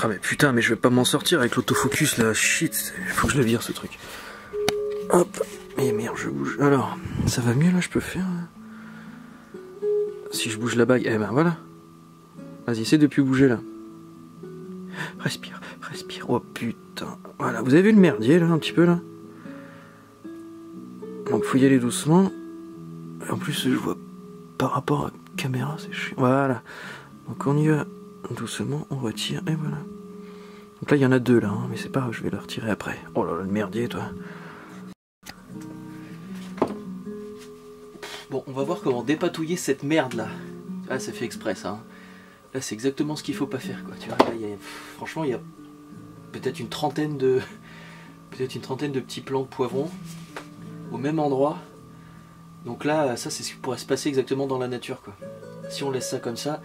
Ah mais putain, mais je vais pas m'en sortir avec l'autofocus là, shit, faut que je le vire ce truc. Hop, mais merde, je bouge. Alors, ça va mieux là, je peux faire. Si je bouge la bague, eh ben voilà. Vas-y, essaie de plus bouger là. Respire, respire. Oh putain. Voilà, vous avez vu le merdier là, un petit peu là. Donc faut y aller doucement. En plus, je vois par rapport à la caméra, c'est chiant. Voilà. Donc on y va doucement, on retire et voilà. Donc là il y en a deux là, hein, mais c'est pas grave, je vais le retirer après. Oh là là, le merdier toi. Bon, on va voir comment dépatouiller cette merde là. Ah, c'est fait exprès ça. Hein. Là c'est exactement ce qu'il faut pas faire quoi. Tu vois, là, franchement il y a peut-être une trentaine de petits plants de poivrons au même endroit. Donc là, ça c'est ce qui pourrait se passer exactement dans la nature quoi. Si on laisse ça comme ça,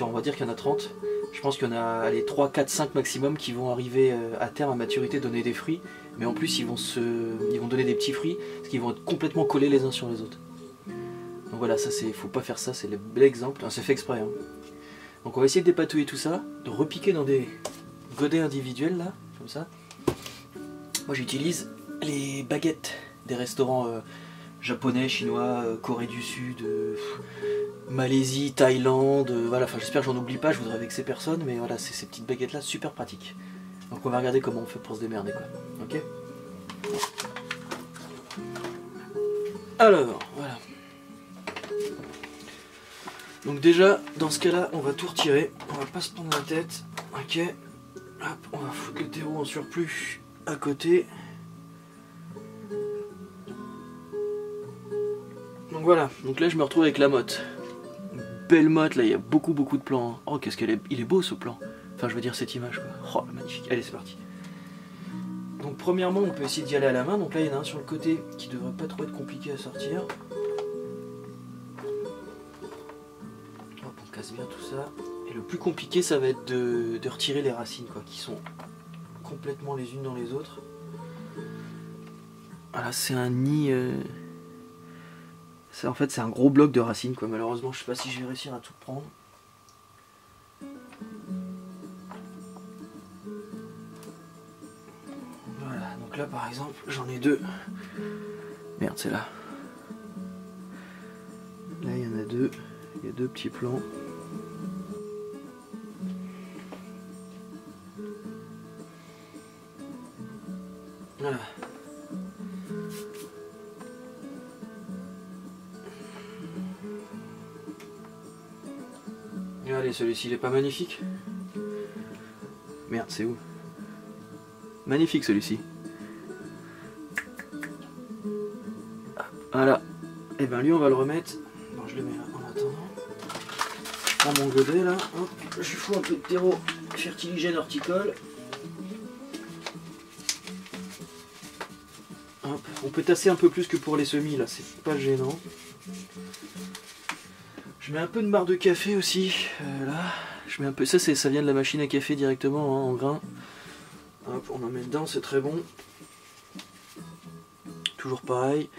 on va dire qu'il y en a 30, je pense qu'il y en a allez, 3, 4, 5 maximum qui vont arriver à terme à maturité, donner des fruits, mais en plus ils vont donner des petits fruits, parce qu'ils vont être complètement collés les uns sur les autres. Donc voilà, ça c'est, faut pas faire ça, c'est le bel exemple, c'est fait exprès. Hein. Donc on va essayer de dépatouiller tout ça, de repiquer dans des godets individuels là, comme ça. Moi j'utilise les baguettes des restaurants japonais, chinois, Corée du Sud, Malaisie, Thaïlande, voilà, enfin j'espère que j'en oublie pas, je voudrais vexer personne, mais voilà, c'est ces petites baguettes là super pratiques. Donc on va regarder comment on fait pour se démerder quoi, ok? Alors, voilà. Donc déjà, dans ce cas là, on va tout retirer, on va pas se prendre la tête, ok? Hop, on va foutre le terreau en surplus à côté. Donc voilà, donc là je me retrouve avec la motte. Belle motte, là il y a beaucoup de plans. Oh qu'est-ce il est beau ce plan. Enfin je veux dire cette image quoi. Oh magnifique, allez c'est parti. Donc premièrement on peut essayer d'y aller à la main. Donc là il y en a un sur le côté qui devrait pas trop être compliqué à sortir. Hop, on casse bien tout ça. Et le plus compliqué ça va être de retirer les racines quoi, qui sont complètement les unes dans les autres. Voilà, c'est un nid... En fait c'est un gros bloc de racines quoi, malheureusement je sais pas si je vais réussir à tout prendre. Voilà, donc là par exemple j'en ai deux. Merde c'est là. Là il y en a deux, il y a deux petits plants. Voilà. Allez, celui-ci il est pas magnifique? Merde, c'est où? Magnifique celui-ci. Voilà. Et ben lui on va le remettre. Bon, je le mets là en attendant. Je prends mon godet là. Hop. Je fous un peu de terreau fertiligène horticole. Hop. On peut tasser un peu plus que pour les semis là, c'est pas gênant. Je mets un peu de marc de café aussi, là. Je mets un peu, ça vient de la machine à café directement, hein, en grain. Hop, on en met dedans, c'est très bon. Toujours pareil,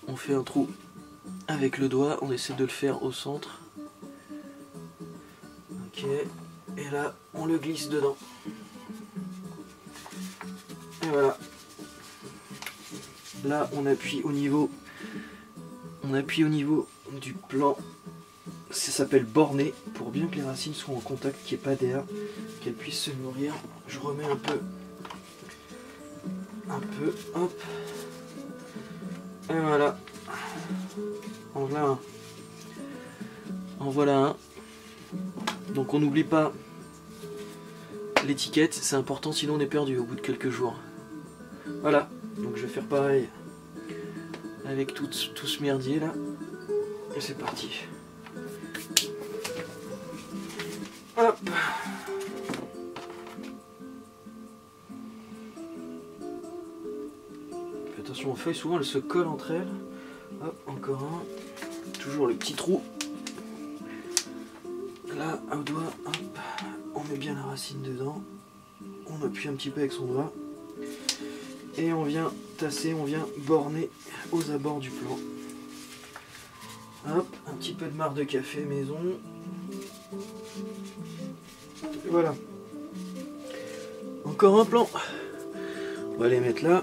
on fait un trou avec le doigt, on essaie de le faire au centre. Ok, et là, on le glisse dedans. Et voilà. Là, on appuie au niveau du plant. Ça s'appelle borner, pour bien que les racines soient en contact, qu'il n'y ait pas d'air, qu'elles puissent se nourrir. Je remets un peu, hop, et voilà, en voilà un. Donc on n'oublie pas l'étiquette, c'est important, sinon on est perdu au bout de quelques jours. Voilà, donc je vais faire pareil avec tout ce merdier là, et c'est parti. Hop. Attention aux feuilles, souvent elles se collent entre elles. Hop, encore un. Toujours le petit trou. Là, un doigt, hop, on met bien la racine dedans. On appuie un petit peu avec son doigt. Et on vient tasser, on vient borner aux abords du plant. Hop, un petit peu de marc de café maison. Voilà. Encore un plan. On va les mettre là.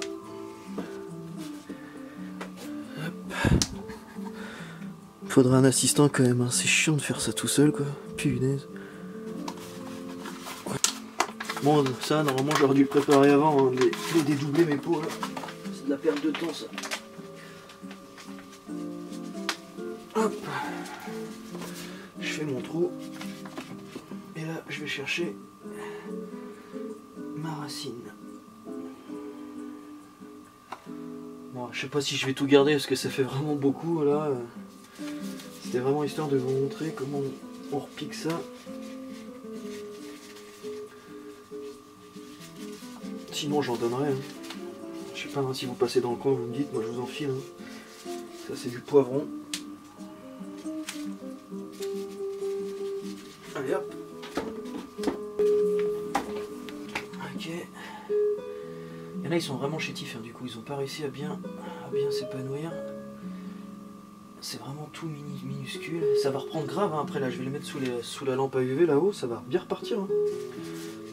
Hop. Faudra un assistant quand même, hein. C'est chiant de faire ça tout seul quoi. Punaise. Bon ça normalement j'aurais dû le préparer avant, hein, de dédoubler mes pots là. C'est de la perte de temps ça. Hop. Je fais mon trou. Et là je vais chercher ma racine. Bon, je sais pas si je vais tout garder parce que ça fait vraiment beaucoup là. C'était vraiment histoire de vous montrer comment on repique ça. Sinon j'en donnerai. Hein. Je sais pas hein, si vous passez dans le coin, vous me dites, moi je vous en file. Hein. Ça c'est du poivron. Allez hop. Ok. Et là ils sont vraiment chétifs, hein, du coup ils ont pas réussi à bien s'épanouir. C'est vraiment tout minuscule. Ça va reprendre grave hein. Après là je vais les mettre sous la lampe à UV là-haut, ça va bien repartir. Hein.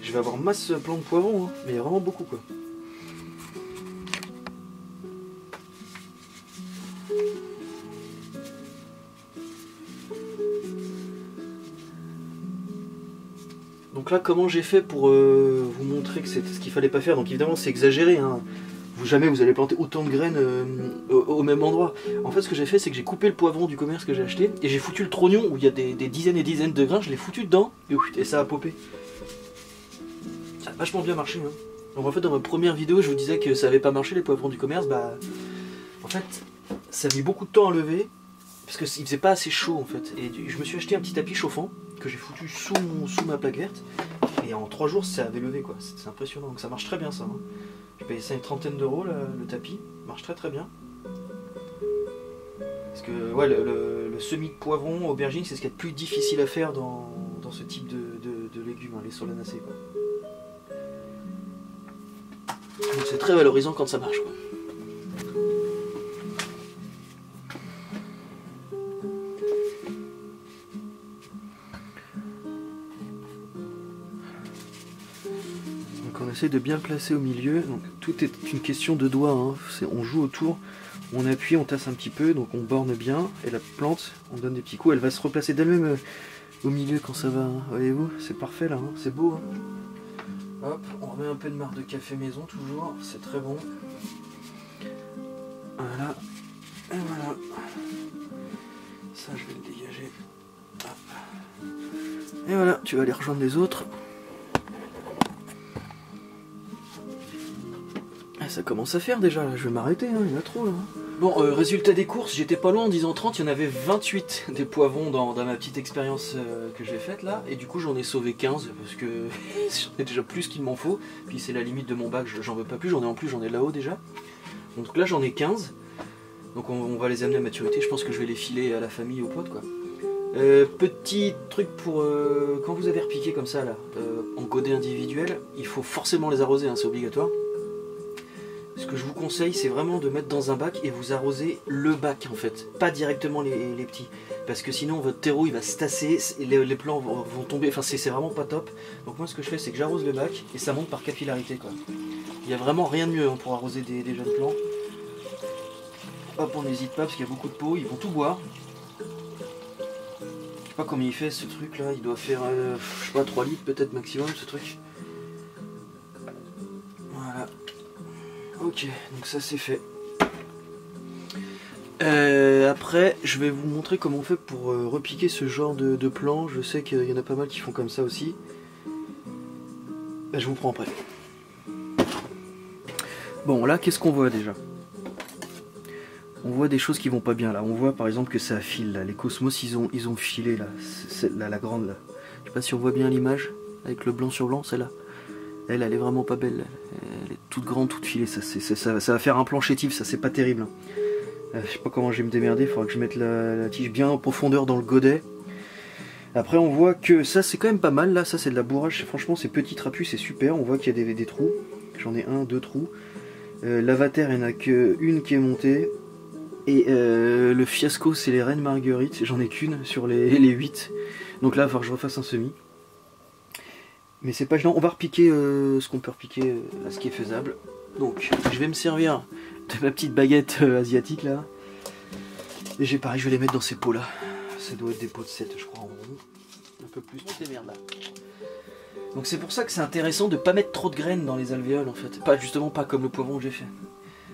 Je vais avoir masse plein de poivrons, hein. Mais il y a vraiment beaucoup quoi. Donc là comment j'ai fait pour vous montrer que c'est ce qu'il fallait pas faire. Donc évidemment c'est exagéré hein. Jamais vous allez planter autant de graines au même endroit. En fait ce que j'ai fait c'est que j'ai coupé le poivron du commerce que j'ai acheté et j'ai foutu le trognon où il y a des dizaines et dizaines de grains, je l'ai foutu dedans et ça a popé. Ça a vachement bien marché hein. Donc en fait dans ma première vidéo je vous disais que ça avait pas marché les poivrons du commerce, bah en fait ça a mis beaucoup de temps à lever parce qu'il faisait pas assez chaud en fait. Et je me suis acheté un petit tapis chauffant que j'ai foutu sous ma plaque verte et en 3 jours ça avait levé quoi, c'est impressionnant. Donc ça marche très bien ça hein. J'ai payé ça une trentaine d'euros le tapis, il marche très bien. Parce que ouais, le semis de poivron, aubergine, c'est ce qu'il y a de plus difficile à faire dans ce type de légumes, hein, les solanacées quoi. Donc c'est très valorisant quand ça marche quoi. Donc on essaie de bien le placer au milieu. Donc tout est une question de doigts, hein. On joue autour, on appuie, on tasse un petit peu, donc on borne bien, et la plante, on donne des petits coups, elle va se replacer d'elle-même au milieu quand ça va, hein. Voyez-vous, c'est parfait là, hein. C'est beau. Hein. Hop, on remet un peu de marc de café maison toujours, c'est très bon. Voilà, et voilà. Ça je vais le dégager. Hop. Et voilà, tu vas aller rejoindre les autres. Ça commence à faire déjà, là. Je vais m'arrêter, hein. Il y en a trop là. Bon, résultat des courses, j'étais pas loin en disant 30, il y en avait 28 des poivrons dans ma petite expérience que j'ai faite là, et du coup j'en ai sauvé 15 parce que j'en ai déjà plus qu'il m'en faut, puis c'est la limite de mon bac, j'en veux pas plus, j'en ai là-haut déjà. Donc là j'en ai 15, donc on va les amener à maturité, je pense que je vais les filer à la famille, aux potes quoi. Petit truc pour quand vous avez repiqué comme ça là, en godet individuel, il faut forcément les arroser, hein, c'est obligatoire. Ce que je vous conseille, c'est vraiment de mettre dans un bac et vous arroser le bac en fait, pas directement les petits, parce que sinon votre terreau il va se tasser et les plants vont tomber, enfin c'est vraiment pas top. Donc moi ce que je fais c'est que j'arrose le bac et ça monte par capillarité quoi. Il n'y a vraiment rien de mieux hein, pour arroser des jeunes plants. Hop, on n'hésite pas parce qu'il y a beaucoup de pots, ils vont tout boire. Je sais pas combien il fait ce truc là, il doit faire je sais pas 3 litres peut-être maximum ce truc. Voilà. Ok, donc ça c'est fait. Après, je vais vous montrer comment on fait pour repiquer ce genre de plants. Je sais qu'il y en a pas mal qui font comme ça aussi. Je vous prends après. Bon, là, qu'est-ce qu'on voit déjà? On voit des choses qui vont pas bien là. On voit par exemple que ça affile là. Les cosmos, ils ont filé là. Celle-là, la grande là. Je sais pas si on voit bien l'image avec le blanc sur blanc, celle-là. Elle est vraiment pas belle. Elle est toute grande, toute filée. Ça va faire un plan chétif, ça c'est pas terrible. Je sais pas comment je vais me démerder. Il faudra que je mette la tige bien en profondeur dans le godet. Après on voit que ça c'est quand même pas mal. Là ça c'est de la bourrage. Franchement c'est petit trapu, c'est super. On voit qu'il y a des trous. J'en ai 1, 2 trous. L'avater il n'y en a qu'une qui est montée. Et le fiasco c'est les reines marguerites. J'en ai qu'une sur les 8. Donc là il va falloir que je refasse un semis. Mais c'est pas gênant, on va repiquer ce qu'on peut repiquer, à ce qui est faisable. Donc je vais me servir de ma petite baguette asiatique là. Et pareil, je vais les mettre dans ces pots là. Ça doit être des pots de 7 je crois en rond. Un peu plus, toutes les merdes là. Donc c'est pour ça que c'est intéressant de pas mettre trop de graines dans les alvéoles en fait. Justement pas comme le poivron que j'ai fait.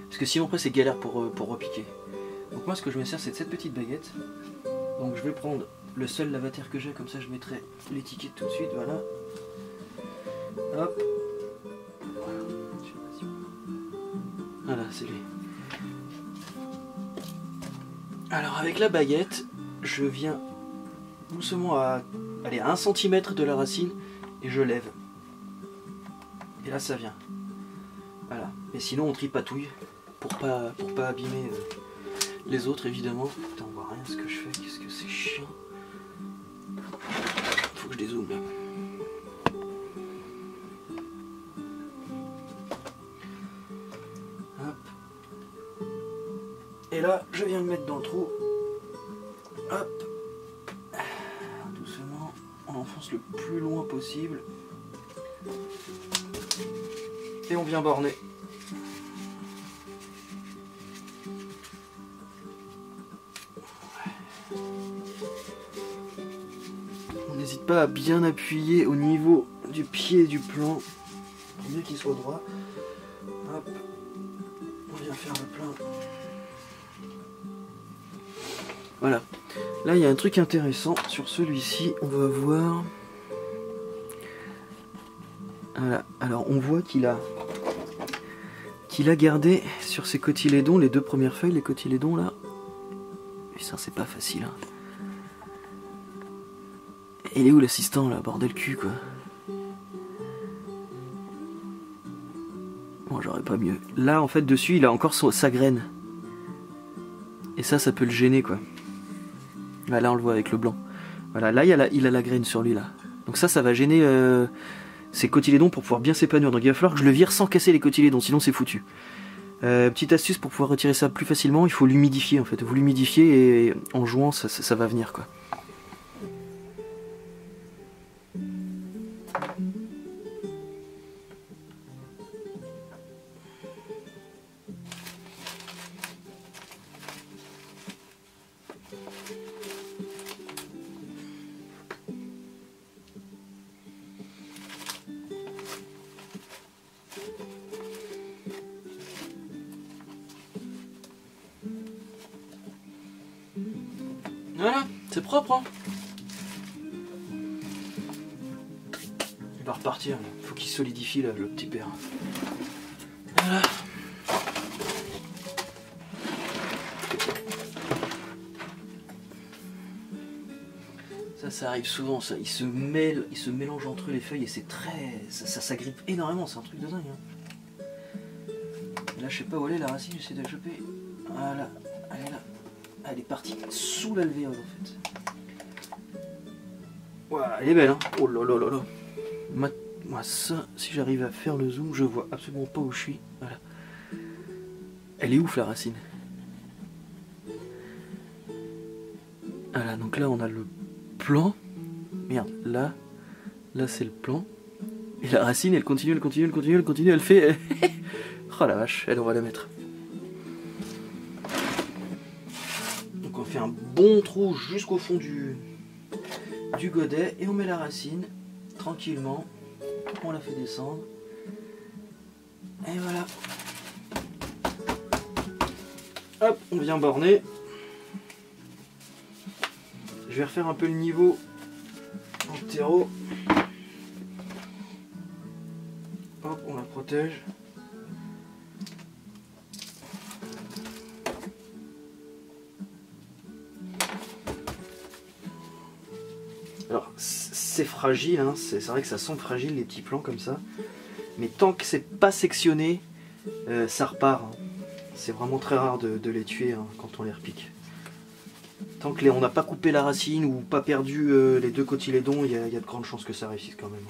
Parce que sinon après c'est galère pour repiquer. Donc moi ce que je me sers c'est de cette petite baguette. Donc je vais prendre le seul lavater que j'ai, comme ça je mettrai l'étiquette tout de suite, voilà. Hop. Voilà, c'est lui. Alors avec la baguette, je viens doucement à 1 cm de la racine et je lève. Et là ça vient. Voilà. Mais sinon on tripatouille pour pas abîmer les autres évidemment. Putain, on voit rien ce que je fais, qu'est-ce que c'est chiant. Faut que je dézoome là. Hop. Et là, je viens le mettre dans le trou. Hop. Doucement, on enfonce le plus loin possible. Et on vient borner. On n'hésite pas à bien appuyer au niveau du pied et du plan pour bien qu'il soit droit. Hop. On vient faire le plein. Voilà. Là, il y a un truc intéressant sur celui-ci. On va voir. Voilà. Alors, on voit qu'il a gardé sur ses cotylédons, les 2 premières feuilles, les cotylédons là. Et ça, c'est pas facile. Hein. Il est où l'assistant là, bordel cul quoi. Bon, j'aurais pas mieux. Là, en fait, dessus, il a encore sa graine. Et ça peut le gêner quoi. Là, on le voit avec le blanc. Voilà, là, il a la graine sur lui là. Donc ça va gêner ses cotylédons pour pouvoir bien s'épanouir. Donc il va falloir que je le vire sans casser les cotylédons, sinon c'est foutu. Petite astuce pour pouvoir retirer ça plus facilement, il faut l'humidifier en fait. Vous l'humidifiez et en jouant, ça va venir quoi. Voilà, c'est propre hein. Il va repartir, il faut qu'il solidifie là, le petit père. Voilà. Ça arrive souvent, ça. Il se mélange entre les feuilles et c'est très... Ça s'agrippe énormément, c'est un truc de dingue. Hein. Là, je sais pas où elle est la racine, j'essaie de la choper. Voilà, elle est là. Elle est partie sous l'alvéole en fait. Voilà, elle est belle hein. Oh là là là là. Moi ça, si j'arrive à faire le zoom, je vois absolument pas où je suis. Voilà. Elle est ouf la racine. Voilà, donc là on a le plan. Merde, là c'est le plan. Et la racine elle continue, elle fait... Oh la vache, elle devrait la mettre. Donc on fait un bon trou jusqu'au fond du godet et on met la racine tranquillement, on la fait descendre et voilà. Hop, on vient borner. Je vais refaire un peu le niveau en terreau. Hop, on la protège. Alors c'est fragile, hein, c'est vrai que ça sent fragile les petits plants comme ça, mais tant que c'est pas sectionné, ça repart. Hein. C'est vraiment très rare de les tuer hein, quand on les repique. Tant que on n'a pas coupé la racine ou pas perdu les 2 cotylédons, il y a de grandes chances que ça réussisse quand même.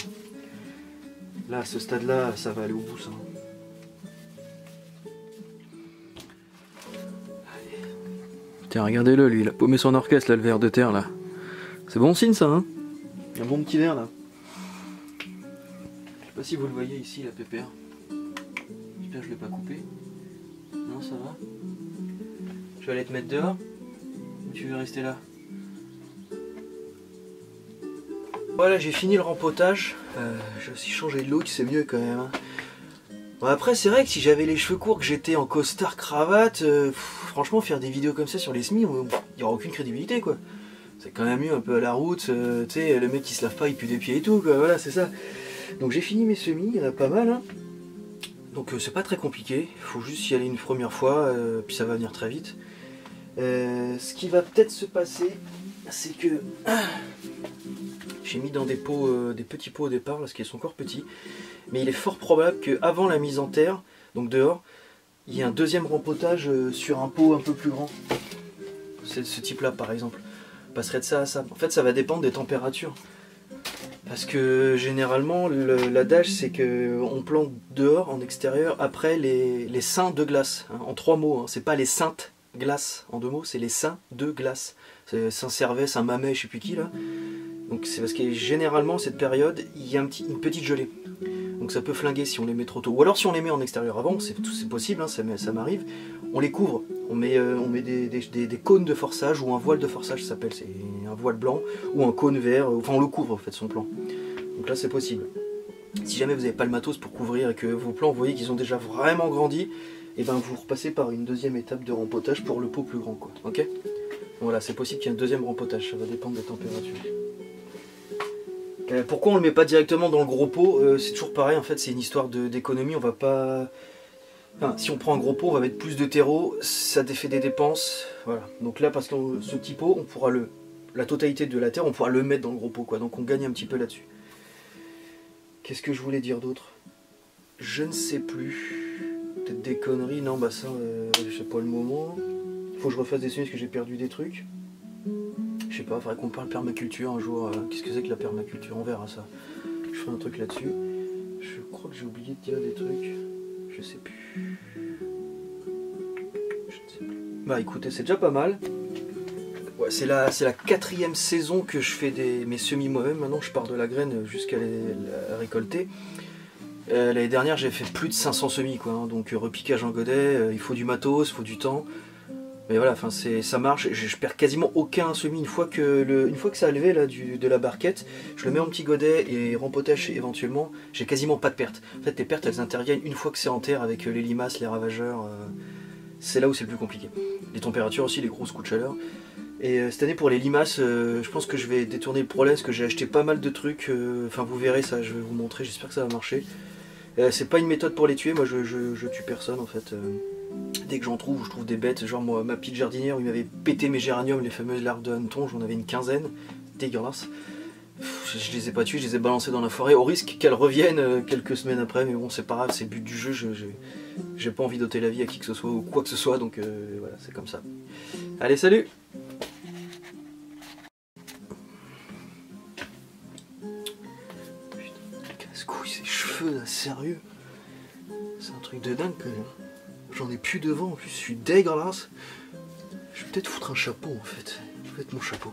Là, à ce stade-là, ça va aller au bout ça. Tiens, regardez-le, lui, il a paumé son orchestre, là, le ver de terre, là. C'est bon signe, ça, hein? Il y a un bon petit ver, là. pas si vous le voyez ici, la pépère. J'espère que je ne l'ai pas coupé. Non, ça va. Je vais aller te mettre dehors. Ou tu veux rester là? Voilà, j'ai fini le rempotage. J'ai aussi changé de look, c'est mieux quand même. Hein. Bon, après, c'est vrai que si j'avais les cheveux courts, que j'étais en costard cravate, franchement, faire des vidéos comme ça sur les semis, il n'y aura aucune crédibilité, quoi. C'est quand même mieux un peu à la route, tu sais, le mec qui se lave pas, il pue des pieds et tout, quoi. Voilà, c'est ça. Donc j'ai fini mes semis, il y en a pas mal, hein. Donc c'est pas très compliqué, il faut juste y aller une première fois, puis ça va venir très vite. Ce qui va peut-être se passer, c'est que j'ai mis dans des pots, des petits pots au départ, parce qu'ils sont encore petits. Mais il est fort probable qu'avant la mise en terre, donc dehors, il y ait un deuxième rempotage sur un pot un peu plus grand. C'est ce type-là par exemple. On passerait de ça à ça. En fait, ça va dépendre des températures. Parce que généralement, l'adage, c'est qu'on plante dehors, en extérieur, après les seins de glace. Hein, en 3 mots, hein. C'est pas les saintes glaces en 2 mots, c'est les seins de glace. C'est Saint-Servais, Saint-Mamet, je sais plus qui là. Donc c'est parce que généralement, cette période, il y a une petite gelée. Donc ça peut flinguer si on les met trop tôt. Ou alors si on les met en extérieur avant, c'est possible, hein, ça m'arrive. On les couvre, on met des cônes de forçage ou un voile de forçage, ça s'appelle, c'est un voile blanc ou un cône vert, enfin on le couvre en fait son plant. Donc là c'est possible. Si jamais vous n'avez pas le matos pour couvrir et que vos plants, vous voyez qu'ils ont déjà vraiment grandi, et ben vous repassez par une deuxième étape de rempotage pour le pot plus grand, quoi. Ok? Voilà, c'est possible qu'il y ait un deuxième rempotage, ça va dépendre des températures. Pourquoi on le met pas directement dans le gros pot? C'est toujours pareil, en fait, c'est une histoire d'économie. On va pas. Enfin, si on prend un gros pot, on va mettre plus de terreau, ça fait des dépenses. Voilà. Donc là, parce que ce petit pot, on pourra la totalité de la terre, on pourra le mettre dans le gros pot, quoi. Donc on gagne un petit peu là-dessus. Qu'est-ce que je voulais dire d'autre? Je ne sais plus. Peut-être des conneries. Non, bah ça, je sais pas le moment. Faut que je refasse des semis parce que j'ai perdu des trucs. Je sais pas, il faudrait qu'on parle permaculture un jour. Qu'est-ce que c'est que la permaculture? On verra ça. Je ferai un truc là-dessus. Je crois que j'ai oublié de dire des trucs. Je sais plus. Je ne sais plus. Bah écoutez, c'est déjà pas mal. Ouais, c'est la 4e saison que je fais mes semis moi-même. Maintenant, je pars de la graine jusqu'à la récolter. L'année dernière, j'ai fait plus de 500 semis, quoi. Hein, donc repiquage en godet, il faut du matos, il faut du temps. Mais voilà, enfin ça marche, je perds quasiment aucun semis. Une fois que ça a levé là, de la barquette, je le mets en petit godet et rempotage éventuellement, j'ai quasiment pas de pertes. En fait, les pertes elles interviennent une fois que c'est en terre avec les limaces, les ravageurs. C'est là où c'est le plus compliqué. Les températures aussi, les grosses coups de chaleur. Et cette année pour les limaces, je pense que je vais détourner le problème parce que j'ai acheté pas mal de trucs. Enfin, vous verrez ça, je vais vous montrer, j'espère que ça va marcher. C'est pas une méthode pour les tuer, moi je tue personne en fait. Dès que j'en trouve, je trouve des bêtes, genre moi, ma petite jardinière, il m'avait pété mes géraniums, les fameuses larves de hanneton, j'en avais une quinzaine, dégueulasse. Je les ai pas tués, je les ai balancés dans la forêt, au risque qu'elles reviennent quelques semaines après, mais bon c'est pas grave, c'est le but du jeu, j'ai pas envie d'ôter la vie à qui que ce soit ou quoi que ce soit, donc voilà, c'est comme ça. Allez, salut! Putain, casse-couille ces cheveux là, sérieux? C'est un truc de dingue quand même. J'en ai plus devant, en plus je suis dégueulasse. Je vais peut-être foutre un chapeau en fait. Je vais mettre mon chapeau.